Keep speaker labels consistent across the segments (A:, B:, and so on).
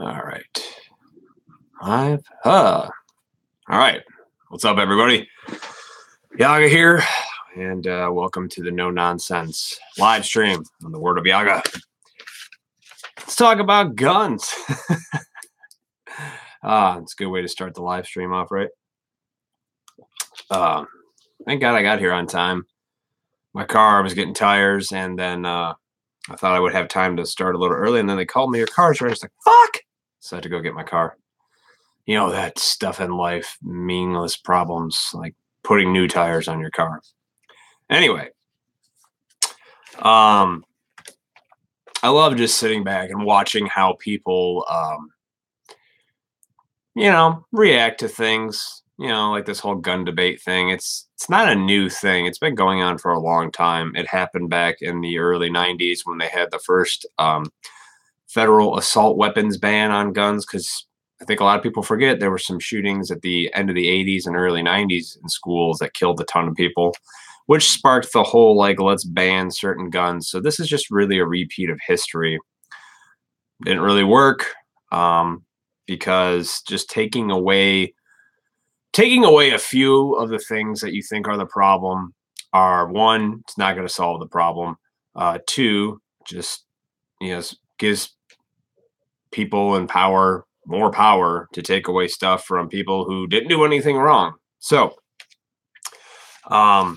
A: All right. Live. All right. What's up, everybody? Yaga here, and welcome to the No Nonsense live stream on the Word of Yaga. Let's talk about guns. It's a good way to start the live stream off, right? Thank God I got here on time. My car was getting tires, and then I thought I would have time to start a little early, and then they called me, your car's ready. I was like, fuck! So I had to go get my car. You know, that stuff in life, meaningless problems, like putting new tires on your car. Anyway, I love just sitting back and watching how people, react to things. You know, like this whole gun debate thing. It's not a new thing. It's been going on for a long time. It happened back in the early 90s when they had the first federal assault weapons ban on guns, because I think a lot of people forget there were some shootings at the end of the 80s and early 90s in schools that killed a ton of people, which sparked the whole, like, let's ban certain guns. So this is just really a repeat of history. Didn't really work because just taking away a few of the things that you think are the problem are, one, it's not going to solve the problem. Two, just, gives people in power more power to take away stuff from people who didn't do anything wrong. So, yeah,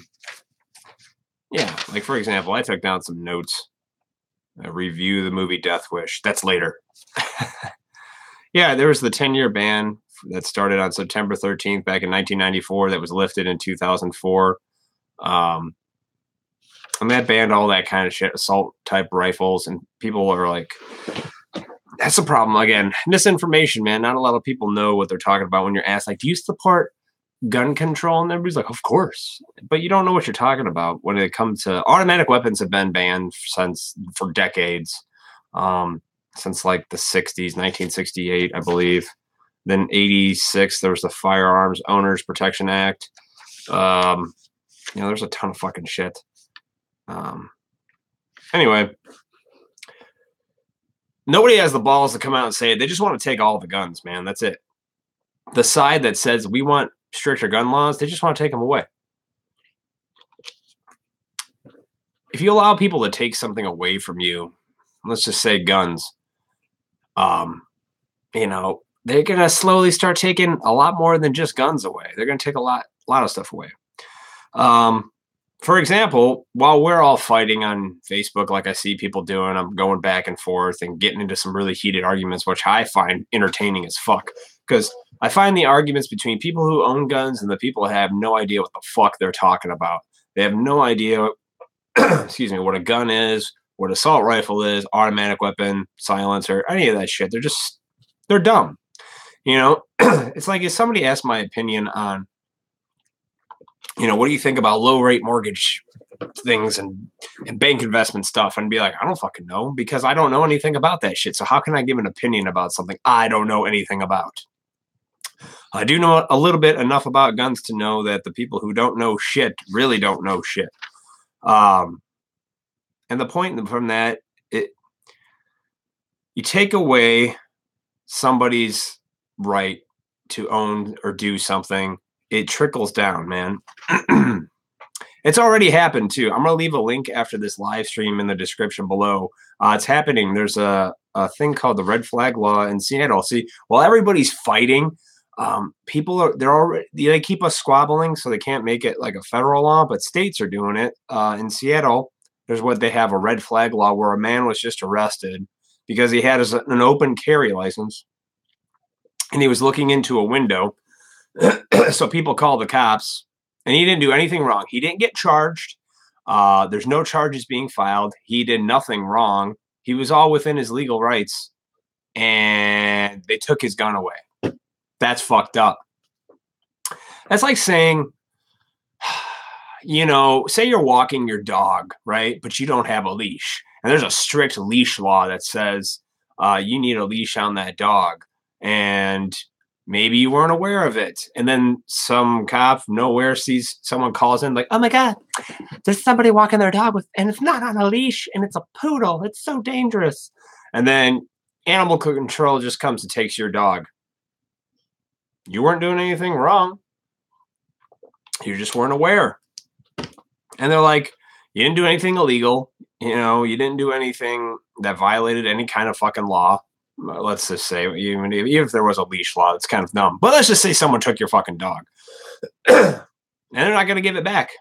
A: like, for example, I took down some notes. I review the movie Death Wish. That's later. Yeah, there was the 10-year ban that started on September 13th back in 1994 that was lifted in 2004. And that banned all that kind of shit, assault-type rifles, and people are like, that's the problem. Again, misinformation, man. Not a lot of people know what they're talking about when you're asked, like, do you support gun control? And everybody's like, of course. But you don't know what you're talking about when it comes to automatic weapons. Have been banned for decades, since like the 60s, 1968, I believe. Then 86, there was the Firearms Owners Protection Act. There's a ton of fucking shit. Anyway, nobody has the balls to come out and say it. They just want to take all the guns, man. That's it. The side that says we want stricter gun laws, they just want to take them away. If you allow people to take something away from you, let's just say guns, they're going to slowly start taking a lot more than just guns away. They're going to take a lot of stuff away. For example, while we're all fighting on Facebook, like I see people doing, I'm going back and forth and getting into some really heated arguments, which I find entertaining as fuck. Because I find the arguments between people who own guns and the people who have no idea what the fuck they're talking about. They have no idea, excuse me, what a gun is, what assault rifle is, automatic weapon, silencer, any of that shit. They're dumb. It's like if somebody asked my opinion on, what do you think about low rate mortgage things and bank investment stuff? And be like, I don't fucking know, because I don't know anything about that shit. So how can I give an opinion about something I don't know anything about? I do know a little bit enough about guns to know that the people who don't know shit really don't know shit. And the point from that, you take away somebody's right to own or do something, it trickles down, man. It's already happened too. I'm going to leave a link after this live stream in the description below. It's happening. There's a thing called the red flag law in Seattle. See, while everybody's fighting, they keep us squabbling, so they can't make it like a federal law, but states are doing it. In Seattle, they have a red flag law where a man was just arrested because he had an open carry license and he was looking into a window. So people call the cops, and he didn't do anything wrong. He didn't get charged. There's no charges being filed. He did nothing wrong. He was all within his legal rights, and they took his gun away. That's fucked up. That's like saying, say you're walking your dog, right? But you don't have a leash. And there's a strict leash law that says you need a leash on that dog. And maybe you weren't aware of it. And then some cop nowhere sees someone calls in like, oh my God, there's somebody walking their dog and it's not on a leash and it's a poodle. It's so dangerous. And then animal control just comes and takes your dog. You weren't doing anything wrong. You just weren't aware. And they're like, you didn't do anything illegal. You know, you didn't do anything that violated any kind of fucking law. Let's just say, even if there was a leash law, it's kind of dumb. But let's just say someone took your fucking dog. And they're not going to give it back.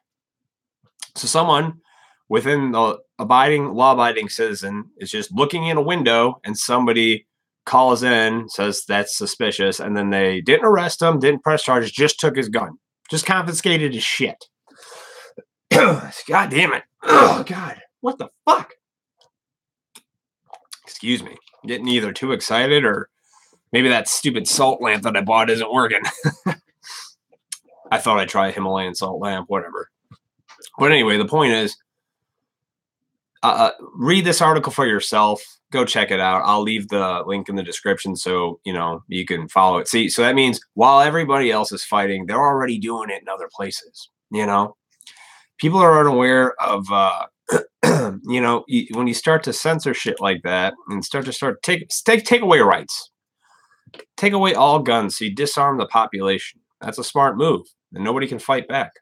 A: So someone within the law-abiding citizen is just looking in a window and somebody calls in, says that's suspicious, and then they didn't arrest him, didn't press charges, just took his gun. Just confiscated his shit. God damn it. Oh, God. What the fuck? Excuse me. I'm getting either too excited or maybe that stupid salt lamp that I bought isn't working. I thought I'd try a Himalayan salt lamp, whatever. But anyway, the point is, read this article for yourself. Go check it out. I'll leave the link in the description so, you know, you can follow it. See, so that means while everybody else is fighting, they're already doing it in other places, you know? People are unaware of, you know, when you start to censor shit like that and start to take away rights, take away all guns, so you disarm the population. That's a smart move, and nobody can fight back.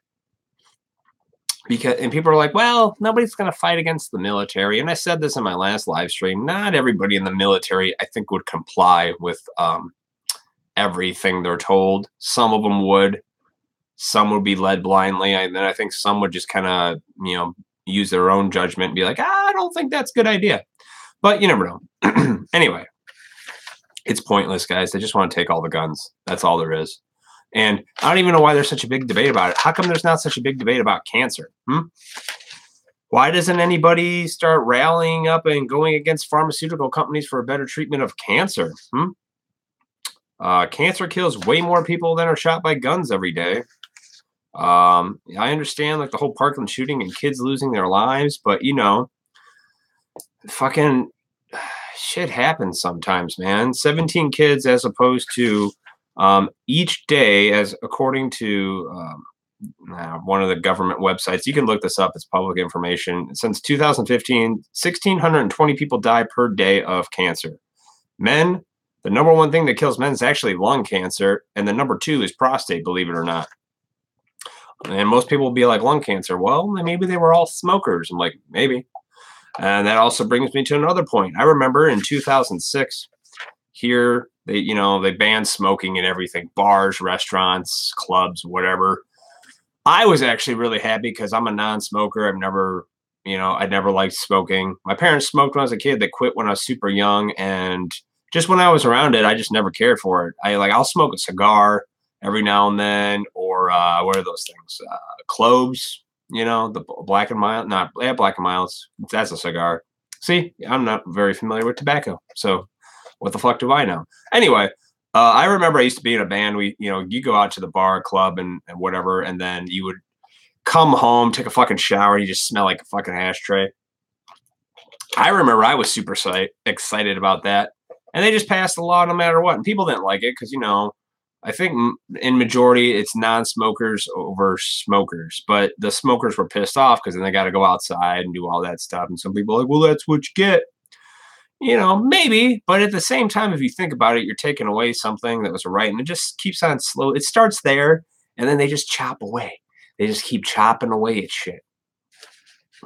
A: And people are like, well, nobody's going to fight against the military. And I said this in my last live stream. Not everybody in the military, I think, would comply with everything they're told. Some of them would. Some would be led blindly. And then I think some would just kind of, you know, use their own judgment and be like, I don't think that's a good idea. But you never know. Anyway, it's pointless, guys. They just want to take all the guns. That's all there is. And I don't even know why there's such a big debate about it. How come there's not such a big debate about cancer? Why doesn't anybody start rallying up and going against pharmaceutical companies for a better treatment of cancer? Cancer kills way more people than are shot by guns every day. I understand like the whole Parkland shooting and kids losing their lives, but you know, fucking shit happens sometimes, man. 17 kids as opposed to each day, as according to one of the government websites. You can look this up. It's public information. Since 2015, 1,620 people die per day of cancer. Men, the number one thing that kills men is actually lung cancer, and the number two is prostate, believe it or not. And most people will be like, lung cancer. Well, maybe they were all smokers. I'm like, maybe. And that also brings me to another point. I remember in 2006, here, they banned smoking and everything. Bars, restaurants, clubs, whatever. I was actually really happy because I'm a non-smoker. I'd never liked smoking. My parents smoked when I was a kid. They quit when I was super young. And just when I was around it, I just never cared for it. I'll smoke a cigar every now and then, or what are those things? Cloves, the Black and Mild. Black and Milds. That's a cigar. See, I'm not very familiar with tobacco, so what the fuck do I know? Anyway, I remember I used to be in a band. You go out to the bar, club, and whatever, and then you would come home, take a fucking shower, and you just smell like a fucking ashtray. I remember I was super excited about that, and they just passed a law no matter what, and people didn't like it because I think in majority it's non-smokers over smokers, but the smokers were pissed off because then they got to go outside and do all that stuff. And some people are like, well, that's what you get. Maybe, but at the same time, if you think about it, you're taking away something that was right, and it just keeps on slow. It starts there, and then they just chop away. They just keep chopping away at shit.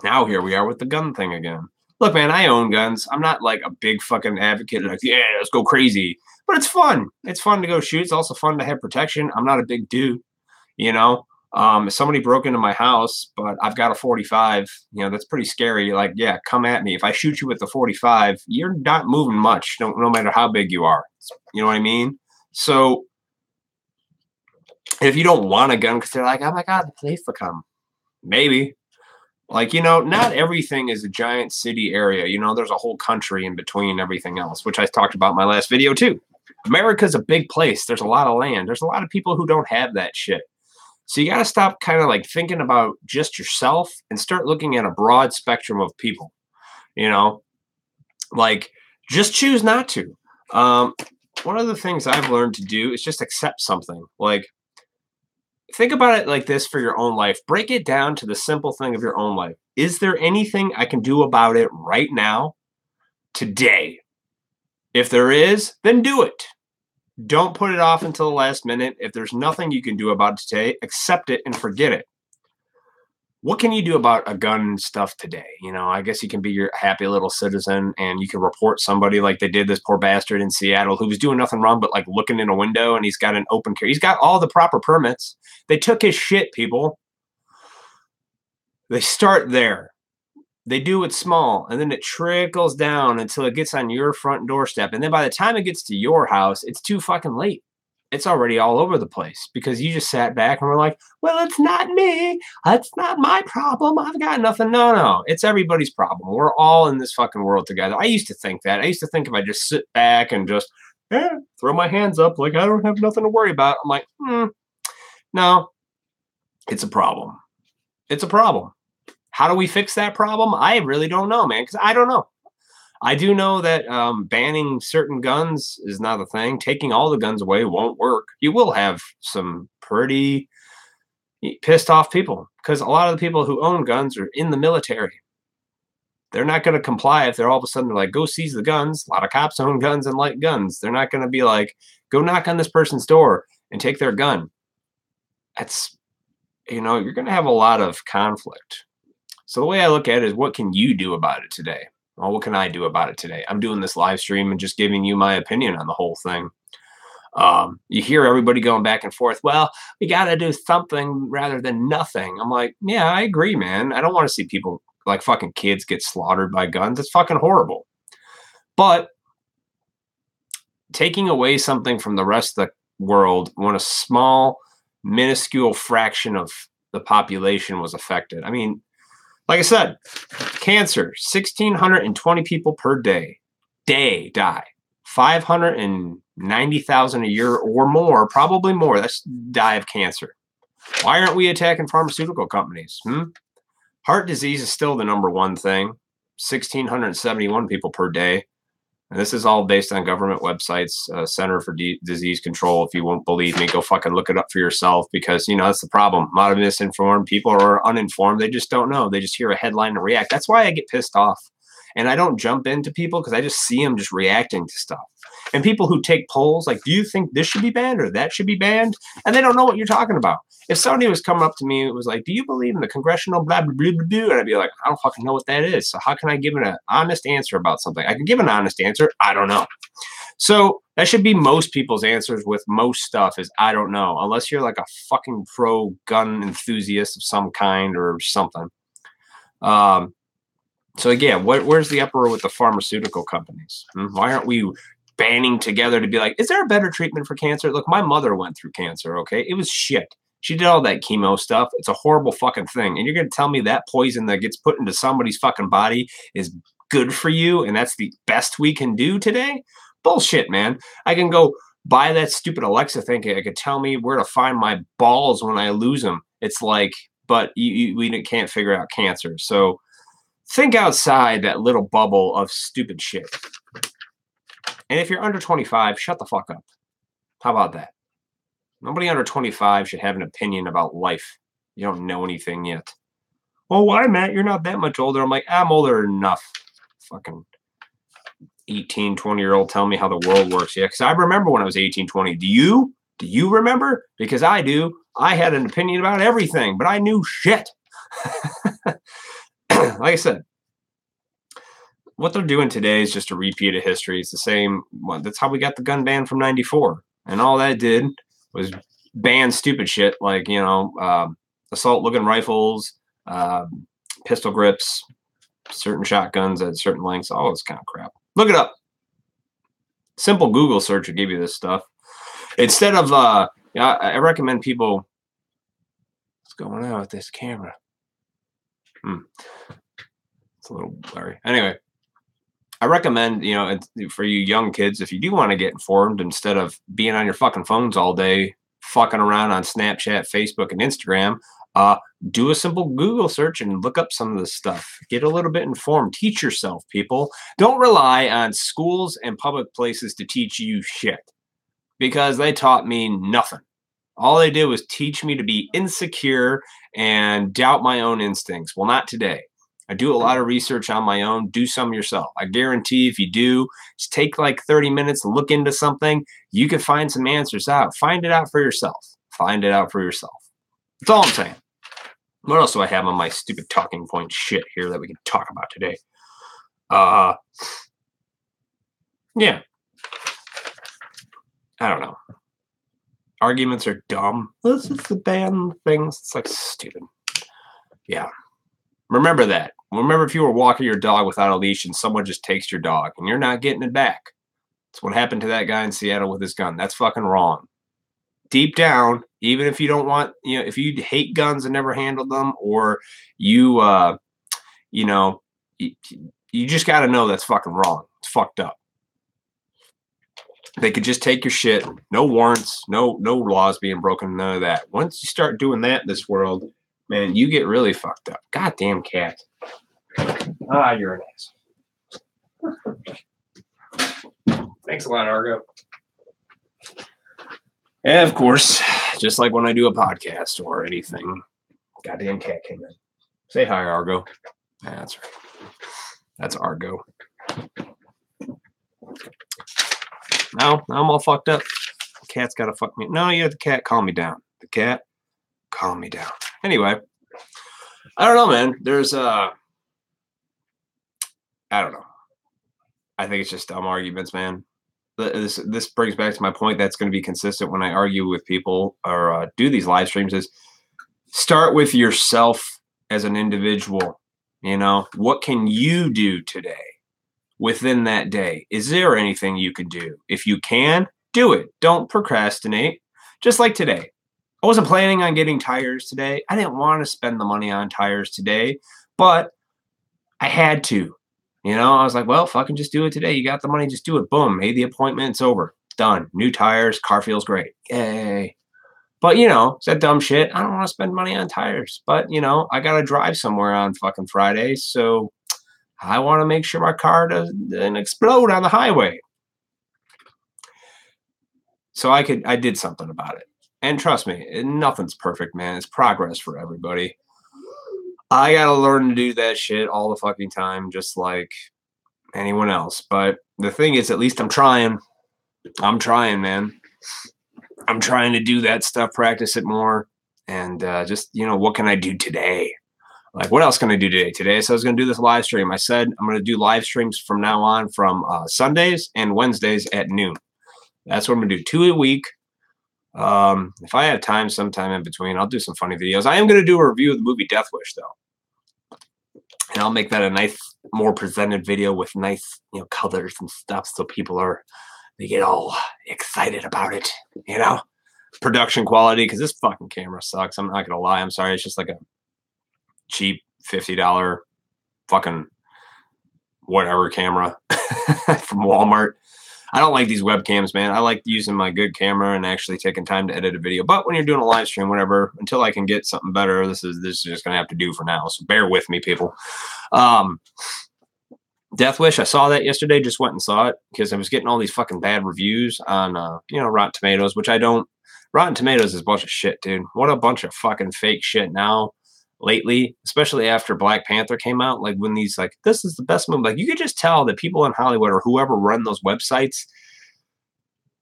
A: Now here we are with the gun thing again. Look, man, I own guns. I'm not like a big fucking advocate like, yeah, let's go crazy. But it's fun. It's fun to go shoot. It's also fun to have protection. I'm not a big dude, If somebody broke into my house, but I've got a 45, that's pretty scary. Like, yeah, come at me. If I shoot you with the 45, you're not moving much, no matter how big you are. You know what I mean? So if you don't want a gun because they're like, oh my God, the police will come. Maybe. Like, not everything is a giant city area. There's a whole country in between everything else, which I talked about in my last video too. America's a big place. There's a lot of land. There's a lot of people who don't have that shit. So you got to stop kind of like thinking about just yourself and start looking at a broad spectrum of people, like just choose not to. One of the things I've learned to do is just accept something. Like, think about it like this for your own life. Break it down to the simple thing of your own life. Is there anything I can do about it right now, today? If there is, then do it. Don't put it off until the last minute. If there's nothing you can do about it today, accept it and forget it. What can you do about a gun stuff today? You know, I guess you can be your happy little citizen and you can report somebody like they did this poor bastard in Seattle who was doing nothing wrong but like looking in a window, and he's got an open carry. He's got all the proper permits. They took his shit, people. They start there. They do it small, and then it trickles down until it gets on your front doorstep. And then by the time it gets to your house, it's too fucking late. It's already all over the place because you just sat back and were like, well, it's not me. It's not my problem. I've got nothing. No. It's everybody's problem. We're all in this fucking world together. I used to think that. I used to think if I just sit back and just throw my hands up like I don't have nothing to worry about. I'm like, no, it's a problem. It's a problem. How do we fix that problem? I really don't know, man, because I don't know. I do know that banning certain guns is not a thing. Taking all the guns away won't work. You will have some pretty pissed off people because a lot of the people who own guns are in the military. They're not going to comply if they're all of a sudden like, go seize the guns. A lot of cops own guns and like guns. They're not going to be like, go knock on this person's door and take their gun. That's, you know, you're going to have a lot of conflict. So the way I look at it is, what can you do about it today? Well, what can I do about it today? I'm doing this live stream and just giving you my opinion on the whole thing. You hear everybody going back and forth. Well, we got to do something rather than nothing. I'm like, yeah, I agree, man. I don't want to see people like fucking kids get slaughtered by guns. It's fucking horrible. But taking away something from the rest of the world when a small, minuscule fraction of the population was affected. I mean, like I said, cancer, 1,620 people per day die. 590,000 a year or more, probably more, that's die of cancer. Why aren't we attacking pharmaceutical companies? Heart disease is still the #1 thing. 1,671 people per day. And this is all based on government websites, Center for Disease Control. If you won't believe me, go fucking look it up for yourself because, you know, that's the problem. A lot of misinformed people are uninformed. They just don't know. They just hear a headline and react. That's why I get pissed off. And I don't jump into people because I just see them just reacting to stuff. And people who take polls, like, do you think this should be banned or that should be banned? And they don't know what you're talking about. If somebody was coming up to me, it was like, do you believe in the congressional blah, blah, blah, blah, blah? And I'd be like, I don't fucking know what that is. So how can I give an honest answer about something? I can give an honest answer. I don't know. So that should be most people's answers with most stuff is, I don't know, unless you're like a fucking pro gun enthusiast of some kind or something. So again, where's the uproar with the pharmaceutical companies? Why aren't we banding together to be like, is there a better treatment for cancer? Look, my mother went through cancer, okay? It was shit. She did all that chemo stuff. It's a horrible fucking thing. And you're going to tell me that poison that gets put into somebody's fucking body is good for you and that's the best we can do today? Bullshit, man. I can go buy that stupid Alexa thing. It could tell me where to find my balls when I lose them. It's like, but we can't figure out cancer. So think outside that little bubble of stupid shit. And if you're under 25, shut the fuck up. How about that? Nobody under 25 should have an opinion about life. You don't know anything yet. Well, why, Matt? You're not that much older. I'm like, I'm older enough. Fucking 18, 20-year-old telling me how the world works. Yeah, because I remember when I was 18, 20. Do you? Do you remember? Because I do. I had an opinion about everything, but I knew shit. Like I said, what they're doing today is just a repeat of history. It's the same. Well, that's how we got the gun ban from '94. And all that did was ban stupid shit like, you know, assault-looking rifles, pistol grips, certain shotguns at certain lengths, all this kind of crap. Look it up. Simple Google search will give you this stuff. Instead of, I recommend people, what's going on with this camera? It's a little blurry. Anyway, I recommend, you know, for you young kids, if you do want to get informed, instead of being on your fucking phones all day, fucking around on Snapchat, Facebook, and Instagram, do a simple Google search and look up some of this stuff. Get a little bit informed. Teach yourself, people. Don't rely on schools and public places to teach you shit, because they taught me nothing. All they did was teach me to be insecure and doubt my own instincts. Well, not today. I do a lot of research on my own. Do some yourself. I guarantee if you do, just take like 30 minutes to look into something, you can find some answers out. Find it out for yourself. Find it out for yourself. That's all I'm saying. What else do I have on my stupid talking point shit here that we can talk about today? Yeah. I don't know. Arguments are dumb. This is the bad things. It's like stupid. Yeah. Remember that. Remember if you were walking your dog without a leash and someone just takes your dog and you're not getting it back. That's what happened to that guy in Seattle with his gun. That's fucking wrong. Deep down, even if you don't want, if you hate guns and never handled them, or you, you just got to know that's fucking wrong. It's fucked up. They could just take your shit. No warrants, no laws being broken, none of that. Once you start doing that in this world, man, you get really fucked up. Goddamn cat. Ah, you're an ass. Thanks a lot, Argo. And of course, just like when I do a podcast or anything, goddamn cat came in. Say hi, Argo. That's right. That's Argo. Now I'm all fucked up. The cat's got to fuck me. No, you're the cat. Calm me down. The cat, calm me down. Anyway, I don't know, man. There's I don't know. I think it's just dumb arguments, man. This brings back to my point that's going to be consistent when I argue with people or do these live streams is start with yourself as an individual. What can you do today within that day? Is there anything you can do? If you can, do it. Don't procrastinate. Just like today. I wasn't planning on getting tires today. I didn't want to spend the money on tires today, but I had to. I was like, well, fucking just do it today. You got the money, just do it. Boom, made the appointment. It's over. Done. New tires. Car feels great. Yay. But, it's that dumb shit. I don't want to spend money on tires. But, I got to drive somewhere on fucking Friday. So I want to make sure my car doesn't explode on the highway. So I did something about it. And trust me, nothing's perfect, man. It's progress for everybody. I got to learn to do that shit all the fucking time, just like anyone else. But the thing is, at least I'm trying. I'm trying, man. I'm trying to do that stuff, practice it more. And just, what can I do today? Like, what else can I do today? Today, so I was going to do this live stream. I said I'm going to do live streams from now on from Sundays and Wednesdays at noon. That's what I'm going to do, 2 a week. If I have time sometime in between, I'll do some funny videos. I am going to do a review of the movie Death Wish, though. And I'll make that a nice, more presented video with nice, colors and stuff so they get all excited about it, Production quality, because this fucking camera sucks. I'm not going to lie. I'm sorry. It's just like a cheap $50 fucking whatever camera from Walmart. I don't like these webcams, man. I like using my good camera and actually taking time to edit a video. But when you're doing a live stream, whatever, until I can get something better, this is just going to have to do for now. So bear with me, people. Death Wish, I saw that yesterday. Just went and saw it because I was getting all these fucking bad reviews on, Rotten Tomatoes, which I don't. Rotten Tomatoes is a bunch of shit, dude. What a bunch of fucking fake shit now. Lately, especially after Black Panther came out, like when these this is the best movie, like you could just tell that people in Hollywood or whoever run those websites,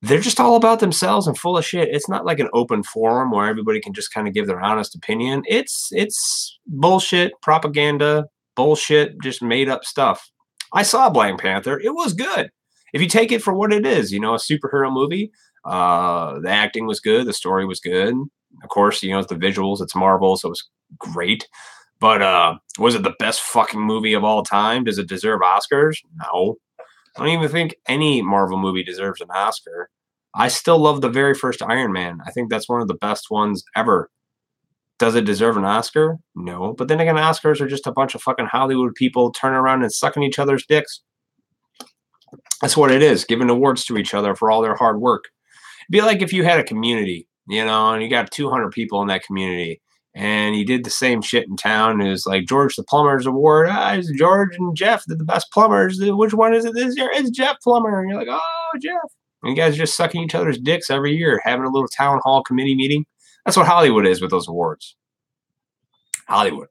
A: they're just all about themselves and full of shit. It's not like an open forum where everybody can just kind of give their honest opinion. It's bullshit, propaganda, bullshit, just made up stuff. I saw Black Panther. It was good. If you take it for what it is, a superhero movie, the acting was good. The story was good. Of course, it's the visuals. It's Marvel, so it's great. But was it the best fucking movie of all time? Does it deserve Oscars? No. I don't even think any Marvel movie deserves an Oscar. I still love the very first Iron Man. I think that's one of the best ones ever. Does it deserve an Oscar? No. But then again, Oscars are just a bunch of fucking Hollywood people turning around and sucking each other's dicks. That's what it is, giving awards to each other for all their hard work. It'd be like if you had a community, and you got 200 people in that community, and you did the same shit in town. It was like George the Plumber's Award. It's George and Jeff, they're the best plumbers. Which one is it this year? It's Jeff Plumber. And you're like, oh, Jeff. And you guys are just sucking each other's dicks every year, having a little town hall committee meeting. That's what Hollywood is with those awards. Hollywood.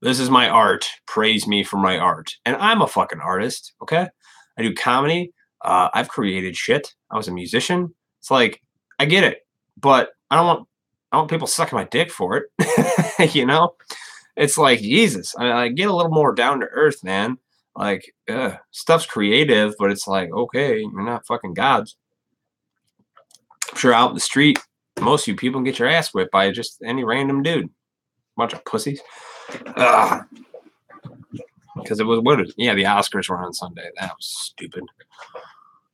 A: This is my art. Praise me for my art. And I'm a fucking artist, okay? I do comedy. I've created shit. I was a musician. It's like, I get it, but I don't want people sucking my dick for it. You know? It's like, Jesus, I get a little more down to earth, man. Like, stuff's creative, but it's like, okay, you're not fucking gods. I'm sure out in the street, most of you people can get your ass whipped by just any random dude. Bunch of pussies. Because it was the Oscars were on Sunday. That was stupid.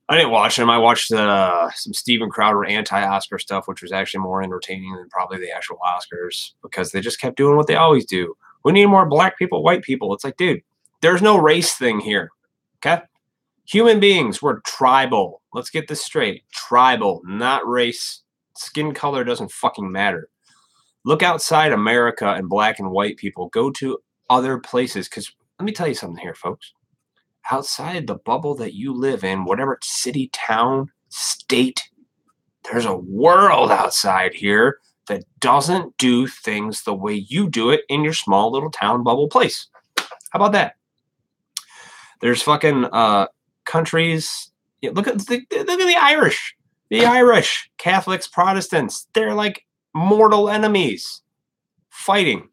A: I didn't watch them. I watched some Steven Crowder anti-Oscar stuff, which was actually more entertaining than probably the actual Oscars because they just kept doing what they always do. We need more black people, white people. It's like, dude, there's no race thing here. Okay? Human beings, we're tribal. Let's get this straight. Tribal, not race. Skin color doesn't fucking matter. Look outside America and black and white people. Go to other places because let me tell you something here, folks. Outside the bubble that you live in, whatever city, town, state, there's a world outside here that doesn't do things the way you do it in your small little town bubble place. How about that? There's fucking countries. Yeah, look at the Irish. The Irish, Catholics, Protestants. They're like mortal enemies fighting.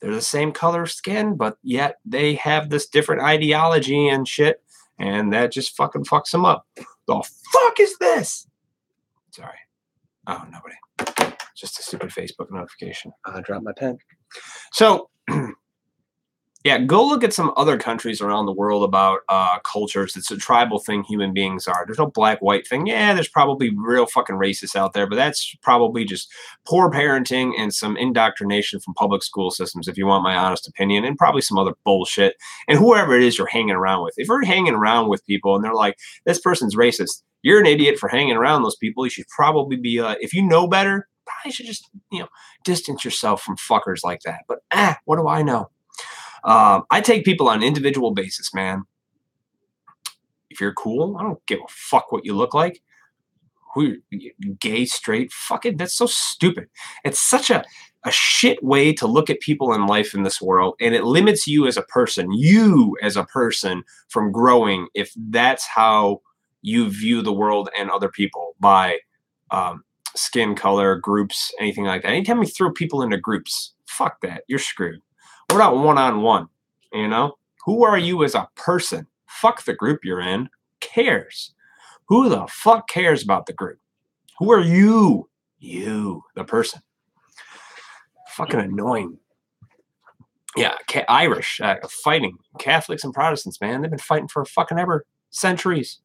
A: They're the same color skin, but yet they have this different ideology and shit, and that just fucking fucks them up. The fuck is this? Sorry. Oh, nobody. Just a stupid Facebook notification. I dropped my pen. So, yeah, go look at some other countries around the world about cultures. It's a tribal thing human beings are. There's no black-white thing. Yeah, there's probably real fucking racists out there, but that's probably just poor parenting and some indoctrination from public school systems, if you want my honest opinion, and probably some other bullshit. And whoever it is you're hanging around with. If you're hanging around with people and they're like, this person's racist, you're an idiot for hanging around those people. You should probably be, if you know better, probably should just, distance yourself from fuckers like that. But, what do I know? I take people on an individual basis, man. If you're cool, I don't give a fuck what you look like. Who gay, straight, fuck it. That's so stupid. It's such a shit way to look at people in life in this world, and it limits you as a person from growing if that's how you view the world and other people by skin color, groups, anything like that. Anytime you throw people into groups, fuck that. You're screwed. We're not one-on-one, Who are you as a person? Fuck the group you're in. Who cares? Who the fuck cares about the group? Who are you? You, the person. Fucking annoying. Yeah, Irish, fighting. Catholics and Protestants, man. They've been fighting for fucking ever. Centuries.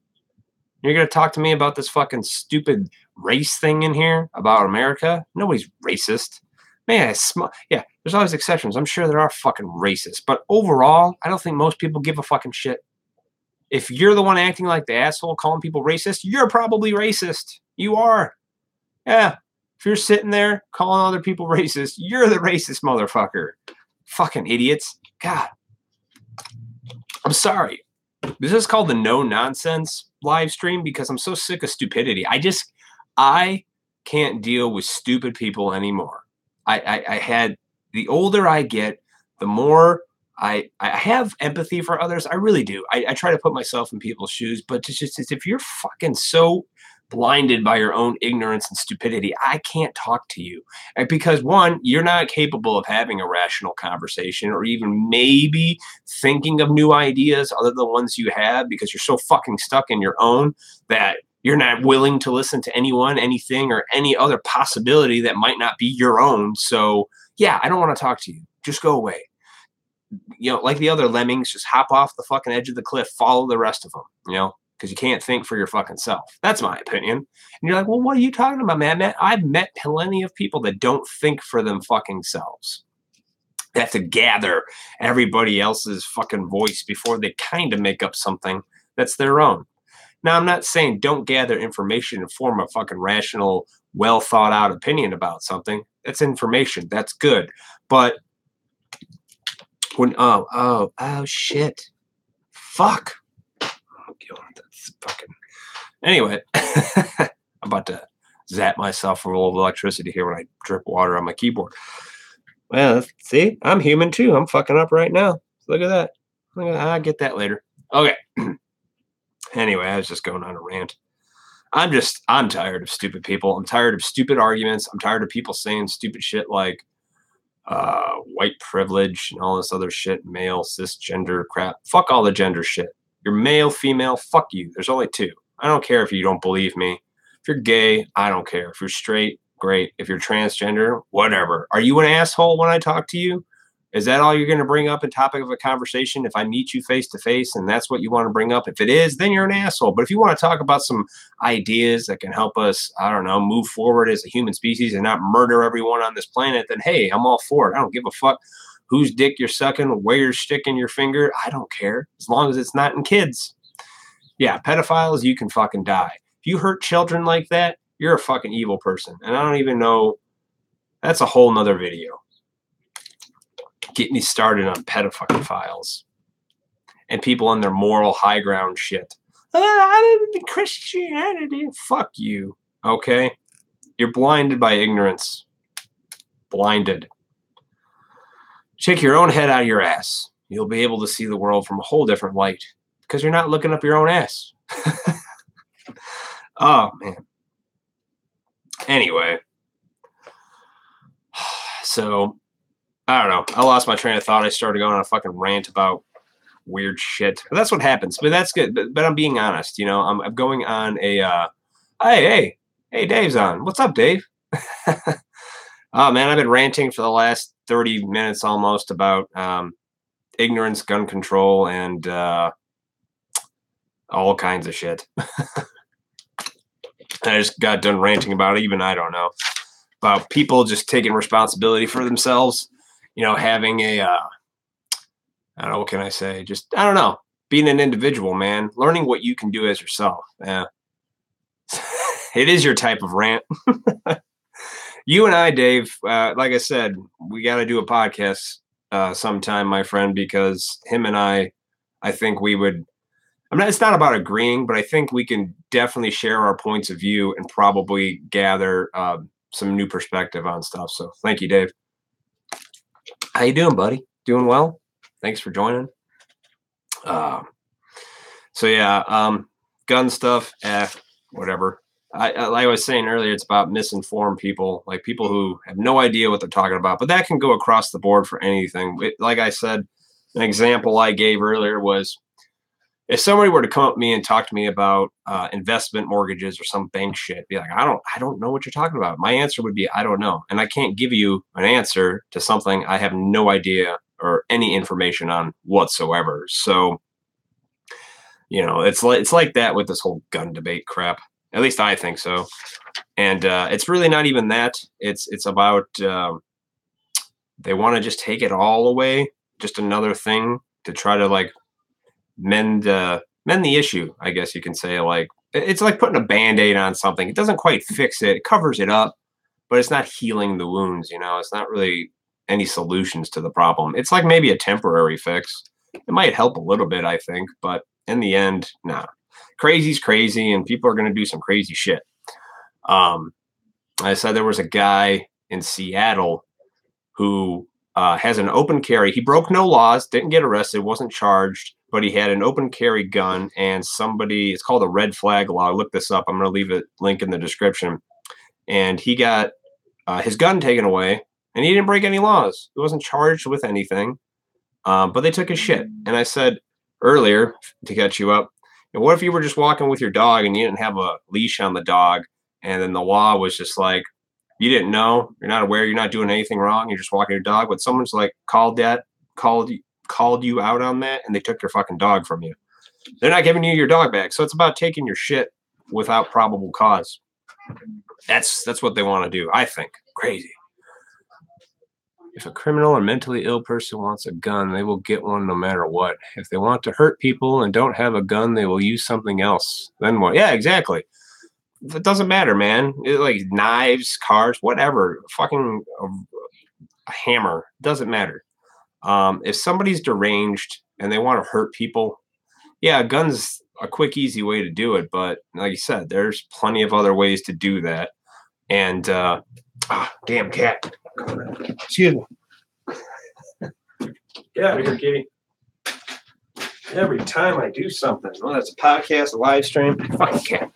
A: You're going to talk to me about this fucking stupid race thing in here about America? Nobody's racist. Man, yeah, there's always exceptions. I'm sure there are fucking racists. But overall, I don't think most people give a fucking shit. If you're the one acting like the asshole calling people racist, you're probably racist. You are. Yeah. If you're sitting there calling other people racist, you're the racist motherfucker. Fucking idiots. God. I'm sorry. This is called the No Nonsense live stream because I'm so sick of stupidity. I can't deal with stupid people anymore. I had, the older I get, the more I have empathy for others. I really do. I try to put myself in people's shoes, but it's just if you're fucking so blinded by your own ignorance and stupidity, I can't talk to you. Because one, you're not capable of having a rational conversation or even maybe thinking of new ideas other than the ones you have because you're so fucking stuck in your own that you're not willing to listen to anyone, anything, or any other possibility that might not be your own. So, yeah, I don't want to talk to you. Just go away. Like the other lemmings, just hop off the fucking edge of the cliff, follow the rest of them, because you can't think for your fucking self. That's my opinion. And you're like, well, what are you talking about, man? I've met plenty of people that don't think for them fucking selves. They have to gather everybody else's fucking voice before they kind of make up something that's their own. Now, I'm not saying don't gather information and form a fucking rational, well thought out opinion about something. That's information. That's good. But when, oh, shit. Fuck. That's fucking. Anyway, I'm about to zap myself for a little electricity here when I drip water on my keyboard. Well, see, I'm human too. I'm fucking up right now. Look at that. I'll get that later. Okay. Anyway, I was just going on a rant. I'm tired of stupid people. I'm tired of stupid arguments. I'm tired of people saying stupid shit like white privilege and all this other shit, male, cisgender crap. Fuck all the gender shit. You're male, female, fuck you. There's only two. I don't care if you don't believe me. If you're gay, I don't care. If you're straight, great. If you're transgender, whatever. Are you an asshole when I talk to you? Is that all you're going to bring up in topic of a conversation? If I meet you face to face and that's what you want to bring up, if it is, then you're an asshole. But if you want to talk about some ideas that can help us, I don't know, move forward as a human species and not murder everyone on this planet, then hey, I'm all for it. I don't give a fuck whose dick you're sucking, where you're sticking your finger. I don't care as long as it's not in kids. Yeah, pedophiles, you can fucking die. If you hurt children like that, you're a fucking evil person. And I don't even know. That's a whole nother video. Get me started on pedophiles and people on their moral high ground shit. Christianity. Fuck you. Okay? You're blinded by ignorance. Blinded. Shake your own head out of your ass. You'll be able to see the world from a whole different light because you're not looking up your own ass. Oh, man. Anyway. So, I don't know. I lost my train of thought. I started going on a fucking rant about weird shit. But that's what happens. But that's good. But I'm being honest. You know, I'm going on a, hey, Dave's on. What's up, Dave? Oh, man, I've been ranting for the last 30 minutes almost about ignorance, gun control, and all kinds of shit. I just got done ranting about it. Even I don't know. About people just taking responsibility for themselves. You know, having a, I don't know, what can I say? Just, I don't know, being an individual, man. Learning what you can do as yourself. Yeah. It is your type of rant. You and I, Dave, like I said, we got to do a podcast sometime, my friend, because him and I think we would, it's not about agreeing, but I think we can definitely share our points of view and probably gather some new perspective on stuff. So thank you, Dave. How you doing, buddy? Doing well? Thanks for joining. So yeah, gun stuff, whatever. Like I was saying earlier, it's about misinformed people, like people who have no idea what they're talking about. But that can go across the board for anything. Like I said, an example I gave earlier was if somebody were to come up to me and talk to me about investment mortgages or some bank shit, be like, I don't know what you're talking about. My answer would be, I don't know. And I can't give you an answer to something I have no idea or any information on whatsoever. So, you know, it's like that with this whole gun debate crap. At least I think so. And it's really not even that. It's about they want to just take it all away. Just another thing to try to like mend the issue, I guess you can say. Like it's like putting a Band-Aid on something. It doesn't quite fix it. It covers it up, but it's not healing the wounds, you know. It's not really any solutions to the problem. It's like maybe a temporary fix. It might help a little bit, I think, but in the end, nah. Crazy's crazy, and people are going to do some crazy shit. I said there was a guy in Seattle who has an open carry. He broke no laws, didn't get arrested, wasn't charged, but he had an open carry gun, and it's called a red flag law. Look this up. I'm going to leave a link in the description. And he got his gun taken away, and he didn't break any laws. He wasn't charged with anything, but they took his shit. And I said earlier, to catch you up, and what if you were just walking with your dog and you didn't have a leash on the dog, and then the law was just like, you didn't know, you're not aware, you're not doing anything wrong, you're just walking your dog, but someone's like called you out on that, and they took your fucking dog from you. They're not giving you your dog back. So it's about taking your shit without probable cause. That's what they want to do, I think. Crazy. If a criminal or mentally ill person wants a gun, they will get one no matter what. If they want to hurt people and don't have a gun, they will use something else. Then what? Yeah, exactly. It doesn't matter, man. Like knives, cars, whatever. Fucking a hammer. Doesn't matter. If somebody's deranged and they want to hurt people, yeah, a gun's a quick, easy way to do it. But like you said, there's plenty of other ways to do that. And damn cat. Excuse me. Get out of here, kitty. Every time I do something, well, that's a podcast, a live stream. Fucking cat.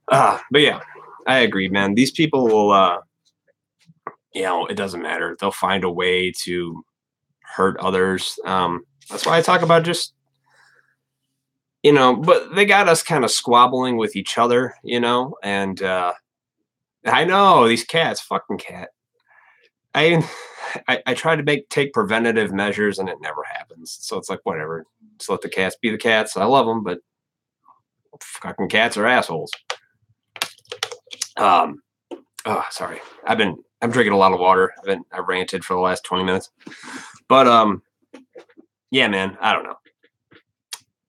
A: But yeah, I agree, man. These people will, it doesn't matter. They'll find a way to hurt others. That's why I talk about just, but they got us kind of squabbling with each other, and I know these cats, fucking cat. I try to take preventative measures and it never happens. So it's like, whatever. Just let the cats be the cats. I love them, but fucking cats are assholes. Sorry. I'm drinking a lot of water. I ranted for the last 20 minutes. But yeah, man, I don't know.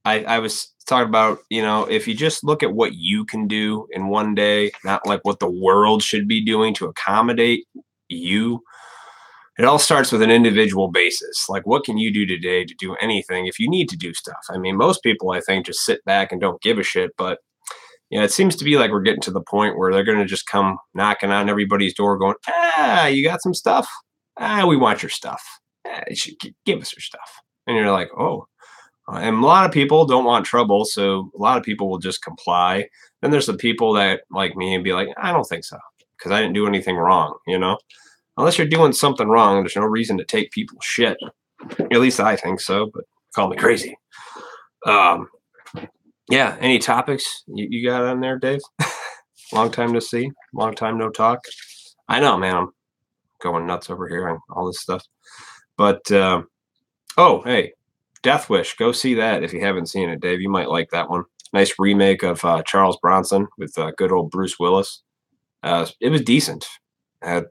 A: I was talking about, if you just look at what you can do in one day, not like what the world should be doing to accommodate you. It all starts with an individual basis. Like, what can you do today to do anything if you need to do stuff? I mean, most people, I think, just sit back and don't give a shit. But, it seems to be like we're getting to the point where they're going to just come knocking on everybody's door going, you got some stuff? We want your stuff. You should give us your stuff. And you're like, oh. And a lot of people don't want trouble, so a lot of people will just comply. Then there's the people that, like me, and be like, I don't think so, because I didn't do anything wrong, Unless you're doing something wrong, there's no reason to take people's shit. At least I think so, but call me crazy. Yeah, any topics you got on there, Dave? Long time to see. Long time no talk. I know, man. I'm going nuts over here on all this stuff. But, hey, Death Wish. Go see that if you haven't seen it, Dave. You might like that one. Nice remake of Charles Bronson with good old Bruce Willis. It was decent. I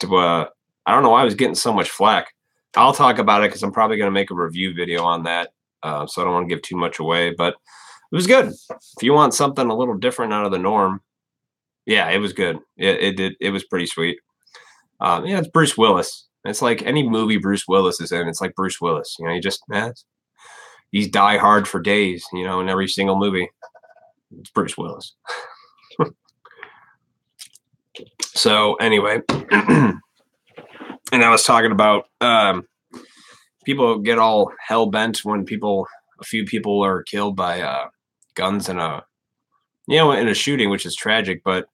A: don't know why I was getting so much flack. I'll talk about it because I'm probably going to make a review video on that. So I don't want to give too much away, but it was good. If you want something a little different out of the norm, yeah, it was good. It was pretty sweet. It's Bruce Willis. It's like any movie Bruce Willis is in. It's like Bruce Willis. He's die hard for days, in every single movie. It's Bruce Willis. So anyway, and I was talking about people get all hell bent when a few people are killed by guns in a shooting, which is tragic. But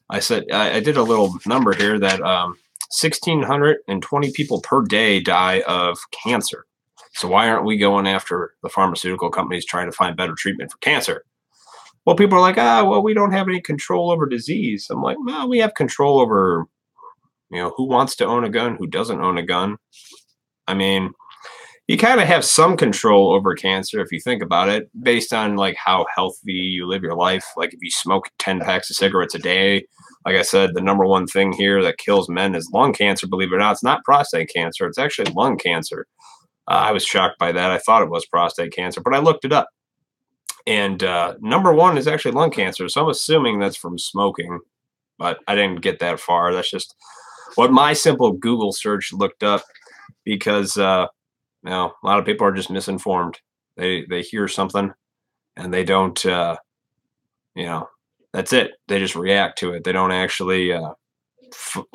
A: I said I did a little number here that 1,620 people per day die of cancer. So why aren't we going after the pharmaceutical companies trying to find better treatment for cancer? Well, people are like, we don't have any control over disease. I'm like, well, we have control over, who wants to own a gun, who doesn't own a gun. I mean, you kind of have some control over cancer if you think about it, based on like how healthy you live your life. Like if you smoke 10 packs of cigarettes a day, like I said, the number one thing here that kills men is lung cancer. Believe it or not, it's not prostate cancer. It's actually lung cancer. I was shocked by that. I thought it was prostate cancer, but I looked it up. And number one is actually lung cancer. So I'm assuming that's from smoking, but I didn't get that far. That's just what my simple Google search looked up, because a lot of people are just misinformed. They hear something and they don't, that's it. They just react to it. They don't actually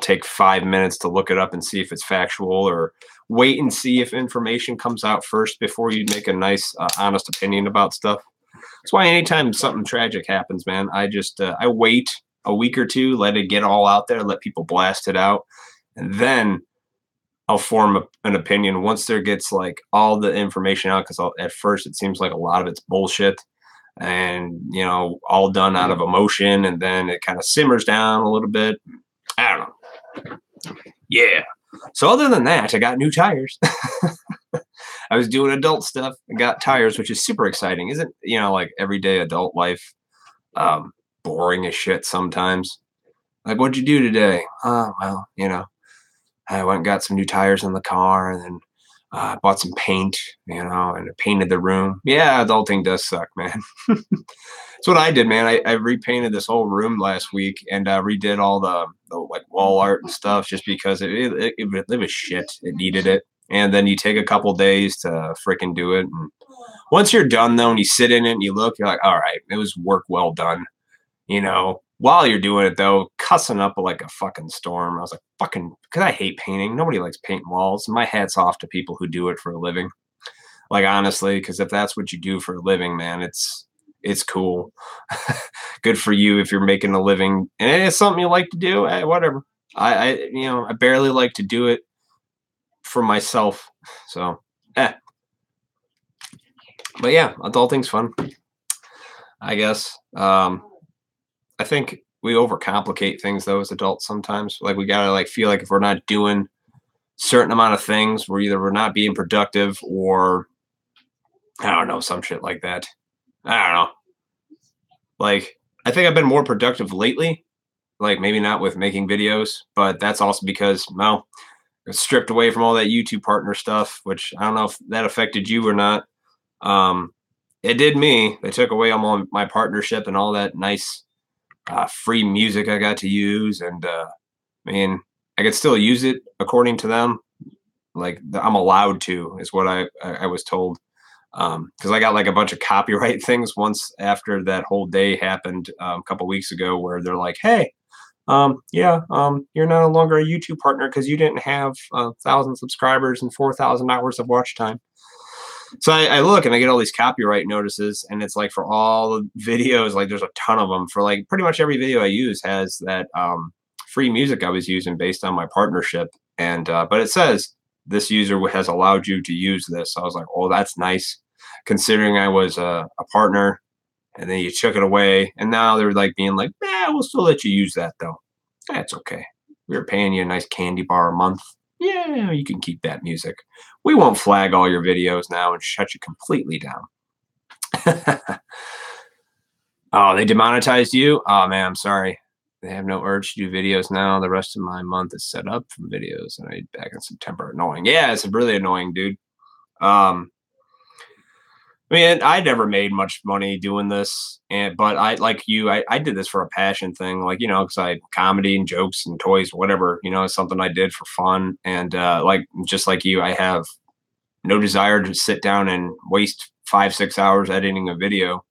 A: take 5 minutes to look it up and see if it's factual, or wait and see if information comes out first before you make a nice, honest opinion about stuff. That's why anytime something tragic happens, man, I just I wait a week or two, let it get all out there, let people blast it out, and then I'll form an opinion once there gets like all the information out. Because at first it seems like a lot of it's bullshit, and all done out of emotion, and then it kind of simmers down a little bit. I don't know. Yeah. So other than that, I got new tires. I was doing adult stuff and got tires, which is super exciting. Isn't, like everyday adult life boring as shit sometimes? Like, what'd you do today? Oh, well, I went and got some new tires in the car, and then bought some paint, and I painted the room. Yeah, adulting does suck, man. That's what I did, man. I repainted this whole room last week, and redid all the like wall art and stuff, just because it was shit. It needed it. And then you take a couple days to freaking do it. And once you're done, though, and you sit in it and you look, you're like, all right, it was work well done. while you're doing it though, cussing up like a fucking storm. I was like, fucking, because I hate painting. Nobody likes painting walls. My hat's off to people who do it for a living. Like, honestly, because if that's what you do for a living, man, it's cool. Good for you if you're making a living and it's something you like to do. Whatever. I barely like to do it for myself. So, But yeah, adulting's fun, I guess. I think we overcomplicate things though as adults sometimes. Like we gotta like feel like if we're not doing certain amount of things, we're not being productive, or I don't know, some shit like that. I don't know. Like I think I've been more productive lately. Like maybe not with making videos, but that's also because, well, I was stripped away from all that YouTube partner stuff, which I don't know if that affected you or not. It did me. They took away all my partnership and all that nice free music I got to use, and I mean, I could still use it according to them. Like I'm allowed to, is what I was told. Because I got like a bunch of copyright things once after that whole day happened a couple weeks ago, where they're like, "Hey, you're no longer a YouTube partner because you didn't have 1,000 subscribers and 4,000 hours of watch time." So I look and I get all these copyright notices, and it's like for all the videos, like there's a ton of them. For like pretty much every video I use has that free music I was using based on my partnership, and but it says this user has allowed you to use this. So I was like, oh, that's nice, considering I was a partner, and then you took it away, and now they're like being like, yeah, we'll still let you use that though. That's okay. We were paying you a nice candy bar a month. Yeah, you can keep that music. We won't flag all your videos now and shut you completely down. Oh, they demonetized you? Oh, man, I'm sorry. They have no urge to do videos now. The rest of my month is set up for videos, and I back in September. Annoying. Yeah, it's really annoying, dude. I mean, I never made much money doing this, but I like you. I did this for a passion thing, like because I comedy and jokes and toys, whatever. It's something I did for fun, and like just like you, I have no desire to sit down and waste 5-6 hours editing a video.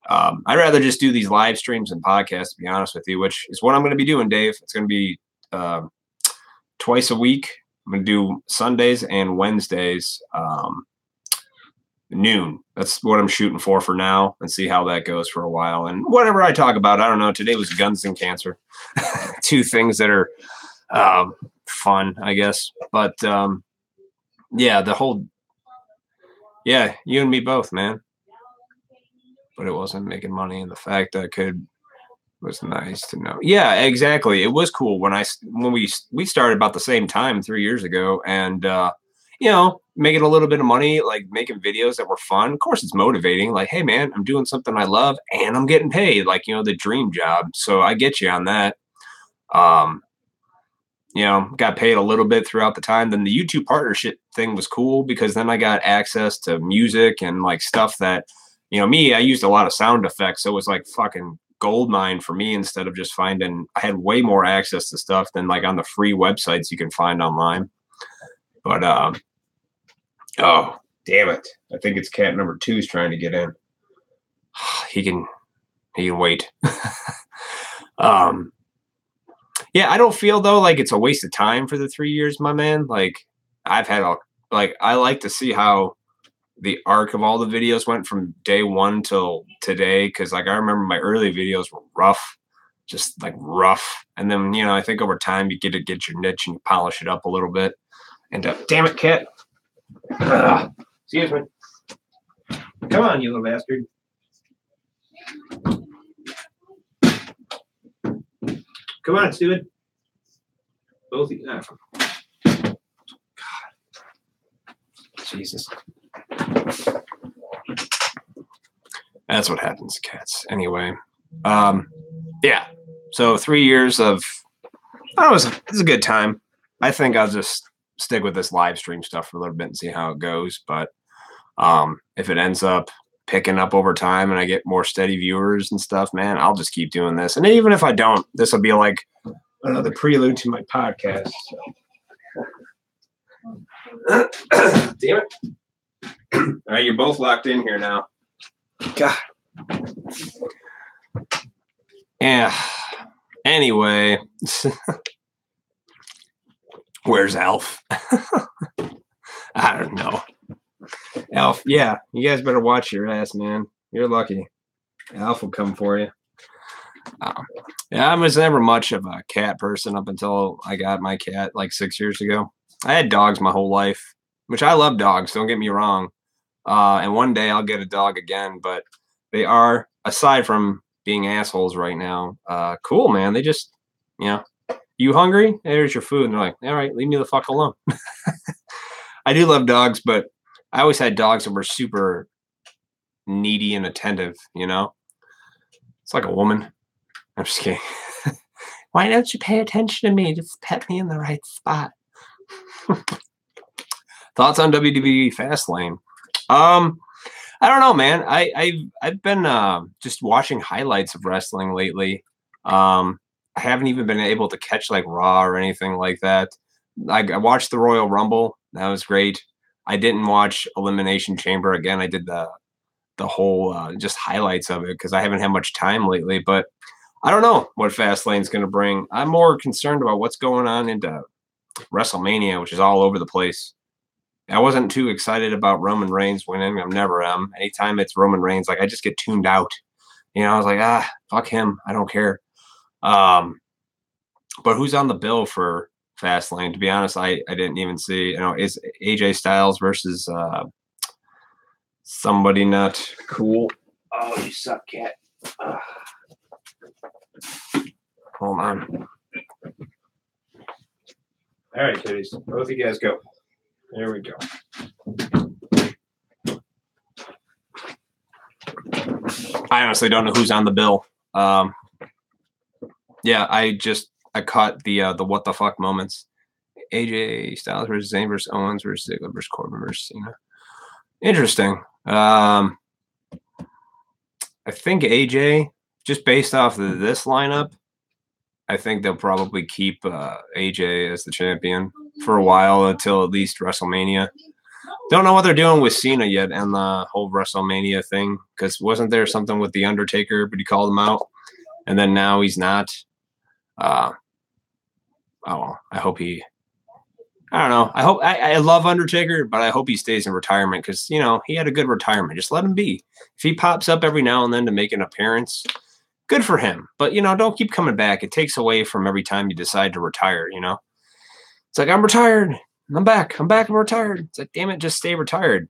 A: I'd rather just do these live streams and podcasts, to be honest with you, which is what I'm going to be doing, Dave. It's going to be twice a week. I'm going to do Sundays and Wednesdays. Noon. That's what I'm shooting for now, and see how that goes for a while. And whatever I talk about, I don't know. Today was guns and cancer. Two things that are fun, I guess. But yeah, you and me both, man. But it wasn't making money, and the fact I could was nice to know. Yeah, exactly. It was cool when we started about the same time 3 years ago, and making a little bit of money, like making videos that were fun. Of course, it's motivating. Like, hey, man, I'm doing something I love and I'm getting paid. Like, the dream job. So I get you on that. Got paid a little bit throughout the time. Then the YouTube partnership thing was cool because then I got access to music and like stuff that, I used a lot of sound effects. So it was like fucking gold mine for me, instead of just I had way more access to stuff than like on the free websites you can find online. But, oh, damn it. I think it's cat number 2 is trying to get in. He can wait. Yeah, I don't feel though like it's a waste of time for the 3 years, my man. Like I've had I like to see how the arc of all the videos went from day one till today. Cause like I remember my early videos were rough, just like rough. And then, I think over time you get your niche and you polish it up a little bit. And damn it, cat. Excuse me. Come on, you little bastard. Come on, stupid. Both of you. God. Jesus. That's what happens to cats. Anyway. Yeah. So 3 years of it was a good time. I think I'll just stick with this live stream stuff for a little bit and see how it goes. But if it ends up picking up over time and I get more steady viewers and stuff, man, I'll just keep doing this. And even if I don't, this will be like another prelude to my podcast. So. Damn it. All right, you're both locked in here now. God. Yeah. Anyway, where's Alf? I don't know. Alf, yeah, you guys better watch your ass, man. You're lucky. Alf will come for you. Yeah, I was never much of a cat person up until I got my cat like 6 years ago. I had dogs my whole life, which I love dogs, don't get me wrong. And one day I'll get a dog again, but they are, aside from being assholes right now, cool, man. They just, you know, you hungry? There's your food. And they're like, all right, leave me the fuck alone. I do love dogs, but I always had dogs that were super needy and attentive, you know? It's like a woman. I'm just kidding. Why don't you pay attention to me? Just pet me in the right spot. Thoughts on WWE Fastlane? I don't know, man. I've been just watching highlights of wrestling lately. I haven't even been able to catch like Raw or anything like that. I watched the Royal Rumble. That was great. I didn't watch Elimination Chamber again. I did the whole just highlights of it because I haven't had much time lately. But I don't know what Fastlane's going to bring. I'm more concerned about what's going on into WrestleMania, which is all over the place. I wasn't too excited about Roman Reigns winning. I never am. Anytime it's Roman Reigns, like I just get tuned out. You know, I was like, fuck him. I don't care. But who's on the bill for Fastlane? To be honest, I didn't even see. You know, is AJ Styles versus somebody not cool? Oh, you suck, cat. Hold on. All right, kitties. Both of you guys go. There we go. I honestly don't know who's on the bill. Yeah, I caught the what the fuck moments. AJ Styles versus Zayn versus Owens versus Ziggler versus Corbin versus Cena. Interesting. I think AJ, just based off of this lineup, I think they'll probably keep AJ as the champion for a while until at least WrestleMania. Don't know what they're doing with Cena yet and the whole WrestleMania thing, because wasn't there something with The Undertaker, but he called him out, and then now he's not. I hope he. I don't know. I love Undertaker, but I hope he stays in retirement because, you know, he had a good retirement. Just let him be. If he pops up every now and then to make an appearance, good for him. But, you know, don't keep coming back. It takes away from every time you decide to retire, you know? It's like, I'm retired. I'm back. I'm retired. It's like, damn it, just stay retired.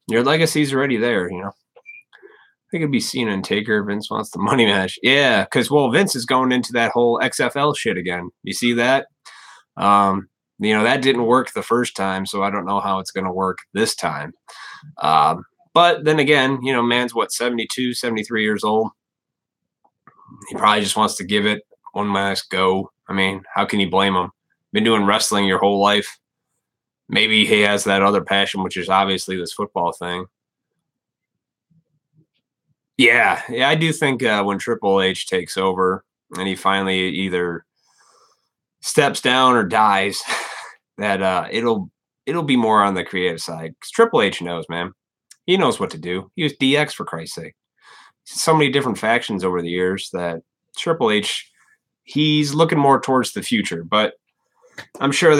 A: Your legacy's already there, you know? I think it'd be Cena and Taker. Vince wants the money match. Yeah, because, well, Vince is going into that whole XFL shit again. You see that? You know, that didn't work the first time, so I don't know how it's going to work this time. But then again, you know, man's what, 72, 73 years old? He probably just wants to give it one last go. I mean, how can you blame him? Been doing wrestling your whole life. Maybe he has that other passion, which is obviously this football thing. Yeah, I do think when Triple H takes over and he finally either steps down or dies, that it'll be more on the creative side. Because Triple H knows, man. He knows what to do. He was DX, for Christ's sake. So many different factions over the years that Triple H, he's looking more towards the future. But I'm sure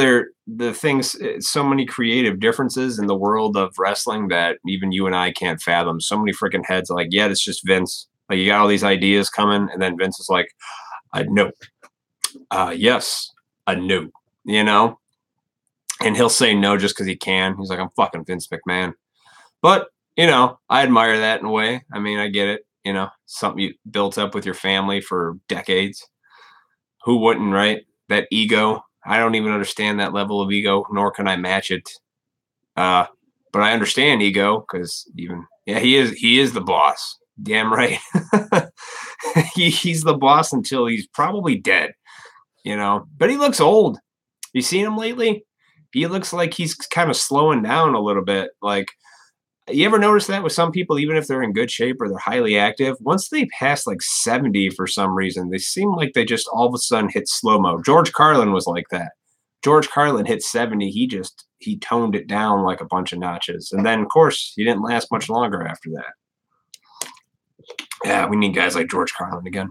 A: so many creative differences in the world of wrestling that even you and I can't fathom. So many freaking heads are like, yeah, it's just Vince. Like, you got all these ideas coming, and then Vince is like, no. Yes, no. You know? And he'll say no just because he can. He's like, I'm fucking Vince McMahon. But, you know, I admire that in a way. I mean, I get it. You know, something you built up with your family for decades. Who wouldn't, right? That ego. I don't even understand that level of ego, nor can I match it. But I understand ego because he is the boss. Damn right. He's the boss until he's probably dead, you know. But he looks old. You seen him lately? He looks like he's kind of slowing down a little bit. Like, you ever notice that with some people, even if they're in good shape or they're highly active, once they pass like 70 for some reason, they seem like they just all of a sudden hit slow-mo. George Carlin was like that. George Carlin hit 70. He toned it down like a bunch of notches. And then, of course, he didn't last much longer after that. Yeah, we need guys like George Carlin again.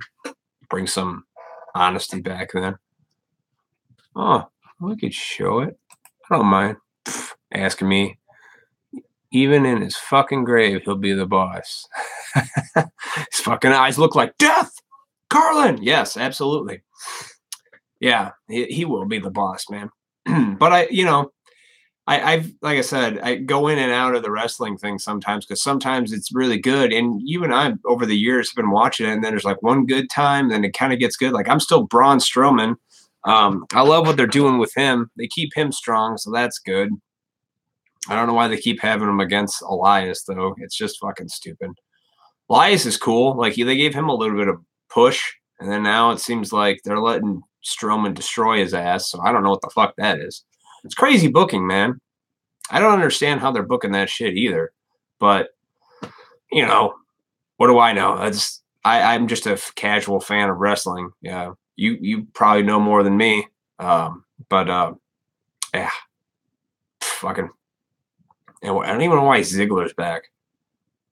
A: Bring some honesty back then. Oh, we could show it. I don't mind. Asking me. Even in his fucking grave, he'll be the boss. His fucking eyes look like death. Carlin. Yes, absolutely. Yeah, he will be the boss, man. But I've like I said, I go in and out of the wrestling thing sometimes because sometimes it's really good. And you and I over the years have been watching it, and then there's like one good time, then it kind of gets good. Like I'm still Braun Strowman. I love what they're doing with him. They keep him strong, so that's good. I don't know why they keep having him against Elias, though. It's just fucking stupid. Elias is cool. Like they gave him a little bit of push, and then now it seems like they're letting Strowman destroy his ass. So I don't know what the fuck that is. It's crazy booking, man. I don't understand how they're booking that shit either. But what do I know? I'm just a casual fan of wrestling. Yeah, you probably know more than me. But yeah, fucking. And I don't even know why Ziggler's back.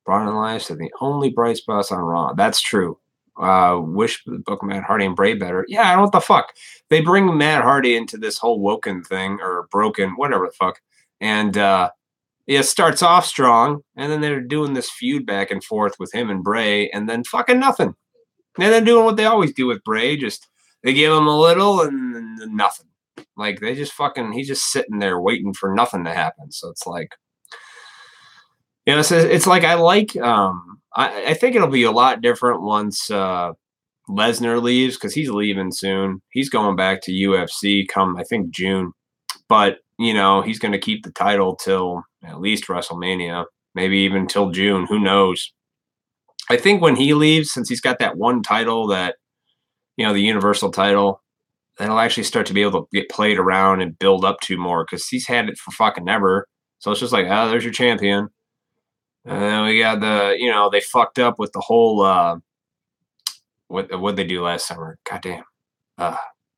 A: Braun and Elias are the only bright spots on Raw. That's true. Wish the book Matt Hardy and Bray better. Yeah, I don't know what the fuck. They bring Matt Hardy into this whole Woken thing or Broken, whatever the fuck. And it starts off strong, and then they're doing this feud back and forth with him and Bray, and then fucking nothing. And they're doing what they always do with Bray. Just they give him a little and nothing. Like they just he's just sitting there waiting for nothing to happen. So it's like, it's like I think it'll be a lot different once Lesnar leaves because he's leaving soon. He's going back to UFC come, I think, June. But, he's going to keep the title till at least WrestleMania, maybe even till June. Who knows? I think when he leaves, since he's got that one title that, the Universal title, that'll actually start to be able to get played around and build up to more because he's had it for fucking ever. So it's just like, there's your champion. And then we got they fucked up with the whole, what'd they do last summer? Goddamn.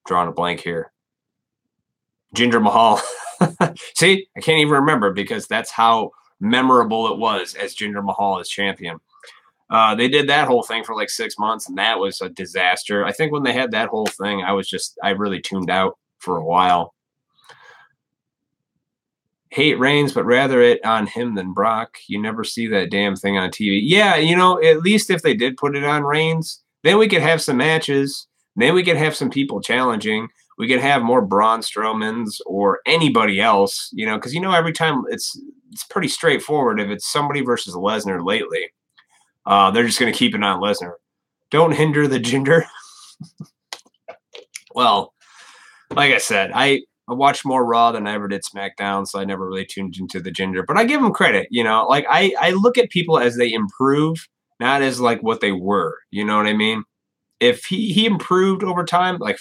A: Drawing a blank here. Jinder Mahal. See, I can't even remember because that's how memorable it was as Jinder Mahal as champion. They did that whole thing for like 6 months, and that was a disaster. I think when they had that whole thing, I really tuned out for a while. Hate Reigns, but rather it on him than Brock. You never see that damn thing on TV. Yeah, at least if they did put it on Reigns, then we could have some matches. Then we could have some people challenging. We could have more Braun Strowmans or anybody else, because every time it's pretty straightforward. If it's somebody versus Lesnar lately, they're just going to keep it on Lesnar. Don't hinder the Jinder. Well, like I said, I watched more Raw than I ever did SmackDown, so I never really tuned into the Jinder. But I give them credit, Like I look at people as they improve, not as like what they were. You know what I mean? If he improved over time, like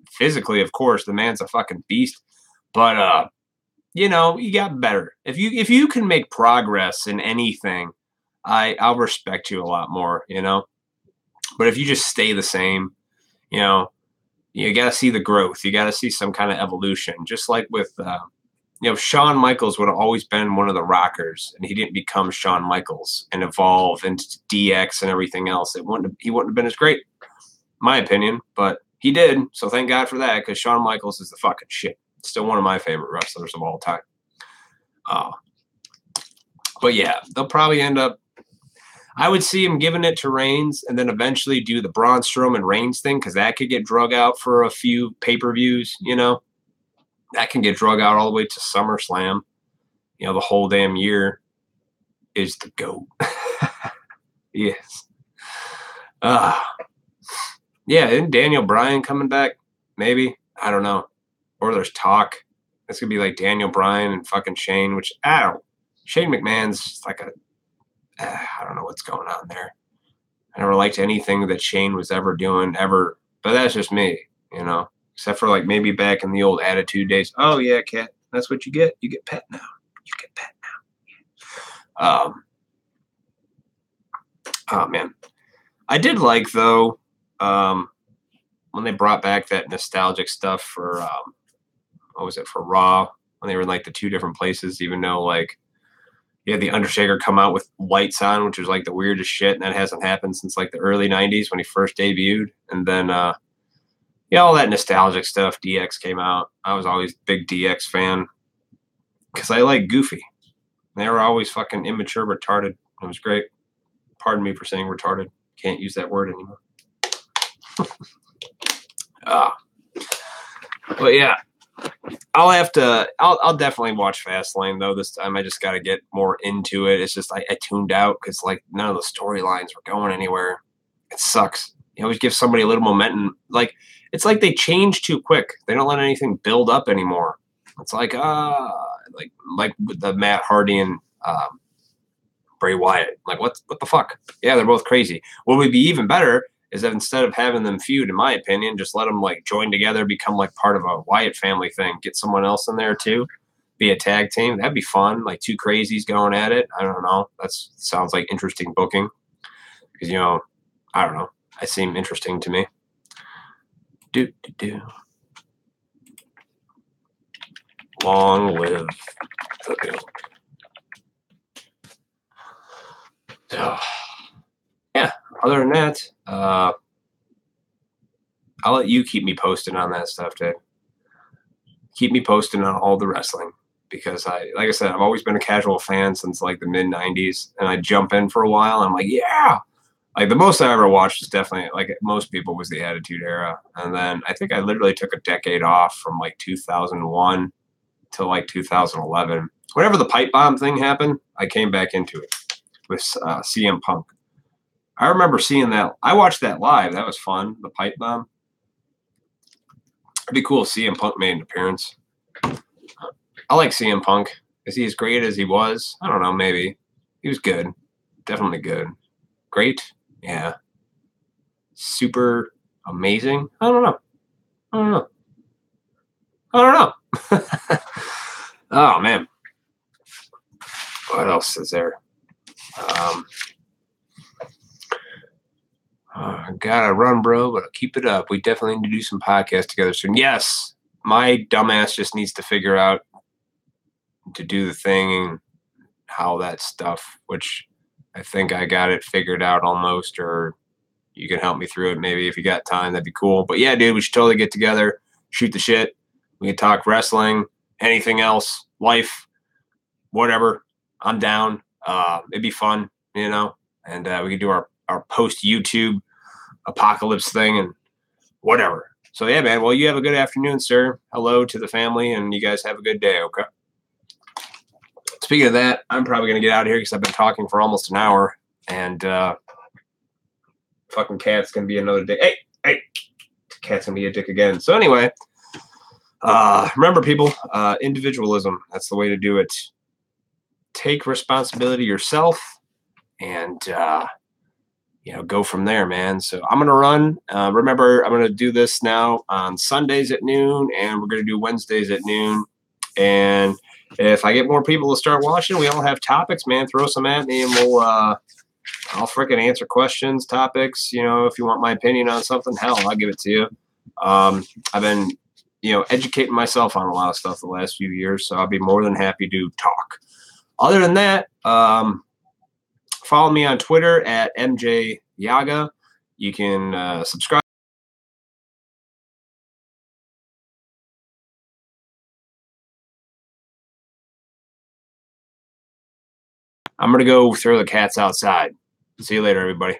A: physically, of course, the man's a fucking beast. But he got better. If you can make progress in anything, I'll respect you a lot more. But if you just stay the same, you got to see the growth. You got to see some kind of evolution. Just like with, Shawn Michaels would have always been one of the Rockers, and he didn't become Shawn Michaels and evolve into DX and everything else. He wouldn't have been as great, my opinion, but he did. So thank God for that, because Shawn Michaels is the fucking shit. Still one of my favorite wrestlers of all time. But yeah, they'll probably end up. I would see him giving it to Reigns and then eventually do the Braun Strowman Reigns thing because that could get drug out for a few pay-per-views, That can get drug out all the way to SummerSlam. The whole damn year is the GOAT. Yes. Yeah, isn't Daniel Bryan coming back? Maybe. I don't know. Or there's talk. It's going to be like Daniel Bryan and fucking Shane, which Shane McMahon's like I don't know what's going on there. I never liked anything that Shane was ever doing, ever. But that's just me, Except for like maybe back in the old Attitude days. Oh, yeah, Cat. That's what you get. You get pet now. You get pet now. Oh, man. I did like, though, when they brought back that nostalgic stuff for, what was it, for Raw, when they were in like the two different places, even though like you had the Undertaker come out with lights on, which was like the weirdest shit, and that hasn't happened since like the early 90s when he first debuted. And then Yeah, all that nostalgic stuff. DX came out. I was always a big DX fan because I like Goofy. They were always fucking immature, retarded. It was great. Pardon me for saying retarded. Can't use that word anymore. But yeah, I'll definitely watch Fastlane though this time. I just got to get more into it. It's just I tuned out because like none of the storylines were going anywhere. It sucks. You always give somebody a little momentum. Like it's like they change too quick. They don't let anything build up anymore. It's like like with the Matt Hardy and Bray Wyatt. Like what the fuck? Yeah, they're both crazy. What would be even better is that instead of having them feud, in my opinion, just let them like join together, become like part of a Wyatt family thing. Get someone else in there too, be a tag team. That'd be fun. Like two crazies going at it. I don't know. That sounds like interesting booking because I don't know. It seem interesting to me. Do. Long live the Bill. So, yeah. Other than that, I'll let you keep me posted on that stuff, Dave. Keep me posted on all the wrestling because like I said, I've always been a casual fan since like the mid '90s, and I jump in for a while. And I'm like, yeah. Like the most I ever watched was definitely like most people was the Attitude Era, and then I think I literally took a decade off from like 2001 to like 2011. Whenever the pipe bomb thing happened, I came back into it with CM Punk. I remember seeing that. I watched that live. That was fun. The pipe bomb. It'd be cool if CM Punk made an appearance. I like CM Punk. Is he as great as he was? I don't know. Maybe. He was good. Definitely good. Great? Yeah. Super amazing? I don't know. Oh, man. What else is there? I gotta run, bro, but I'll keep it up. We definitely need to do some podcasts together soon. Yes, my dumbass just needs to figure out to do the thing, how that stuff, which I think I got it figured out almost, or you can help me through it maybe if you got time. That'd be cool. But yeah, dude, we should totally get together, shoot the shit. We can talk wrestling, anything else, life, whatever. I'm down. It'd be fun, and we could do our post YouTube apocalypse thing and whatever. So yeah, man. Well, you have a good afternoon, sir. Hello to the family, and you guys have a good day. Okay. Speaking of that, I'm probably gonna get out of here because I've been talking for almost an hour, and fucking cat's gonna be another day. Hey, cat's gonna be a dick again. So anyway, remember, people, individualism. That's the way to do it. Take responsibility yourself, and go from there, man. So I'm going to run. Remember, I'm going to do this now on Sundays at noon, and we're going to do Wednesdays at noon. And if I get more people to start watching, we all have topics, man. Throw some at me, and I'll freaking answer questions, topics. If you want my opinion on something, hell, I'll give it to you. I've been, educating myself on a lot of stuff the last few years, so I'll be more than happy to talk. Other than that, follow me on Twitter at MJ Yaga. You can subscribe. I'm going to go throw the cats outside. See you later, everybody.